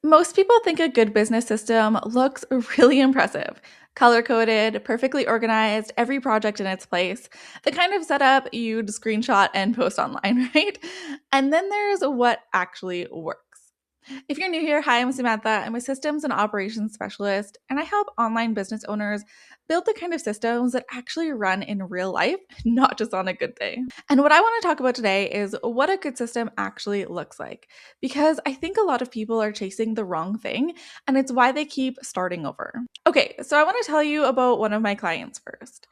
Most people think a good business system looks really impressive. Color coded, perfectly organized, every project in its place. The kind of setup you'd screenshot and post online, right? And then there's what actually works. If you're new here, hi, I'm Samantha. I'm a systems and operations specialist, and I help online business owners build the kind of systems that actually run in real life, not just on a good day. And what I want to talk about today is what a good system actually looks like, because I think a lot of people are chasing the wrong thing, and it's why they keep starting over. Okay, so I want to tell you about one of my clients first.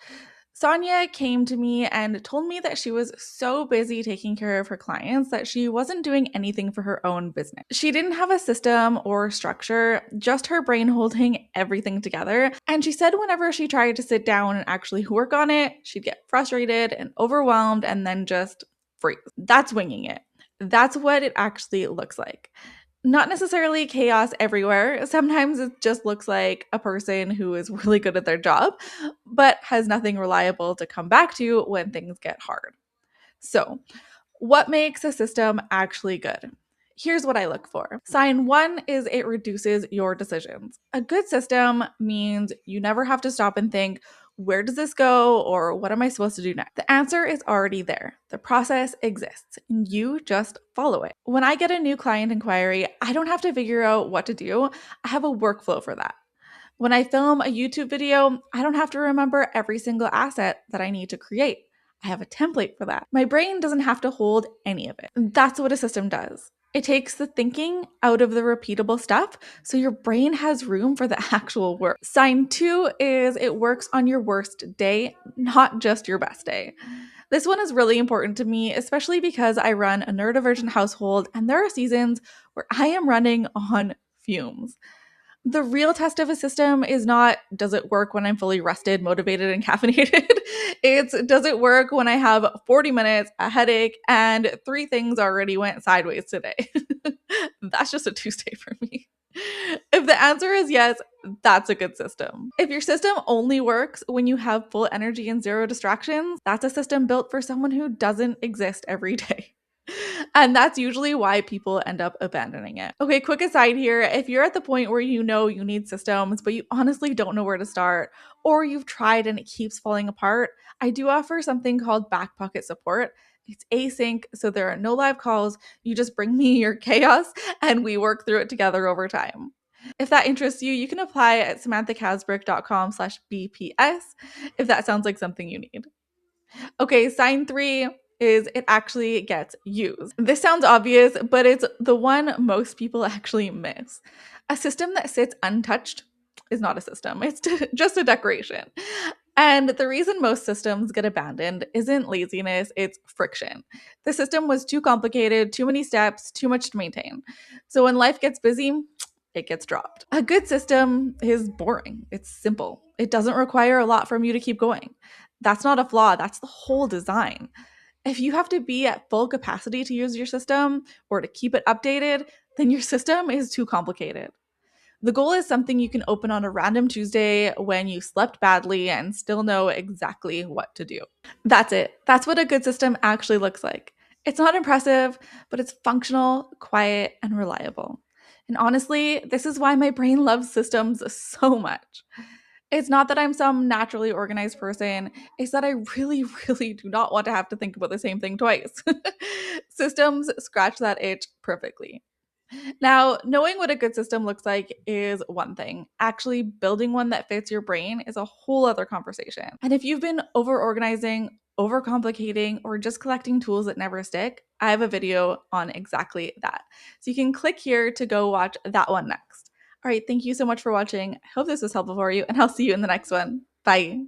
Sonia came to me and told me that she was so busy taking care of her clients that she wasn't doing anything for her own business. She didn't have a system or structure, just her brain holding everything together. And she said whenever she tried to sit down and actually work on it, she'd get frustrated and overwhelmed and then just freeze. That's winging it. That's what it actually looks like. Not necessarily chaos everywhere. Sometimes it just looks like a person who is really good at their job, but has nothing reliable to come back to when things get hard. So, what makes a system actually good? Here's what I look for. Sign one is it reduces your decisions. A good system means you never have to stop and think, where does this go? Or what am I supposed to do next? The answer is already there. The process exists and you just follow it. When I get a new client inquiry, I don't have to figure out what to do. I have a workflow for that. When I film a YouTube video, I don't have to remember every single asset that I need to create. I have a template for that. My brain doesn't have to hold any of it. That's what a system does. It takes the thinking out of the repeatable stuff so your brain has room for the actual work. Sign two is it works on your worst day, not just your best day. This one is really important to me, especially because I run a neurodivergent household and there are seasons where I am running on fumes. The real test of a system is not does it work when I'm fully rested, motivated, and caffeinated? It's does it work when I have 40 minutes, a headache, and three things already went sideways today? That's just a Tuesday for me. If the answer is yes, that's a good system. If your system only works when you have full energy and zero distractions, that's a system built for someone who doesn't exist every day. And that's usually why people end up abandoning it. Okay, quick aside here. If you're at the point where you know you need systems, but you honestly don't know where to start, or you've tried and it keeps falling apart, I do offer something called back pocket support. It's async, so there are no live calls. You just bring me your chaos and we work through it together over time. If that interests you, you can apply at samanthacasbrick.com/BPS if that sounds like something you need. Okay, sign three is it actually gets used. This sounds obvious, but it's the one most people actually miss. A system that sits untouched is not a system, it's just a decoration. And the reason most systems get abandoned isn't laziness, it's friction. The system was too complicated, too many steps, too much to maintain. So when life gets busy, it gets dropped. A good system is boring, it's simple, it doesn't require a lot from you to keep going. That's not a flaw, that's the whole design. If you have to be at full capacity to use your system or to keep it updated, then your system is too complicated. The goal is something you can open on a random Tuesday when you slept badly and still know exactly what to do. That's it. That's what a good system actually looks like. It's not impressive, but it's functional, quiet, and reliable. And honestly, this is why my brain loves systems so much. It's not that I'm some naturally organized person. It's that I really, really do not want to have to think about the same thing twice. Systems scratch that itch perfectly. Now, knowing what a good system looks like is one thing. Actually, building one that fits your brain is a whole other conversation. And if you've been over organizing, overcomplicating, or just collecting tools that never stick, I have a video on exactly that. So you can click here to go watch that one next. All right, thank you so much for watching. I hope this was helpful for you, and I'll see you in the next one. Bye.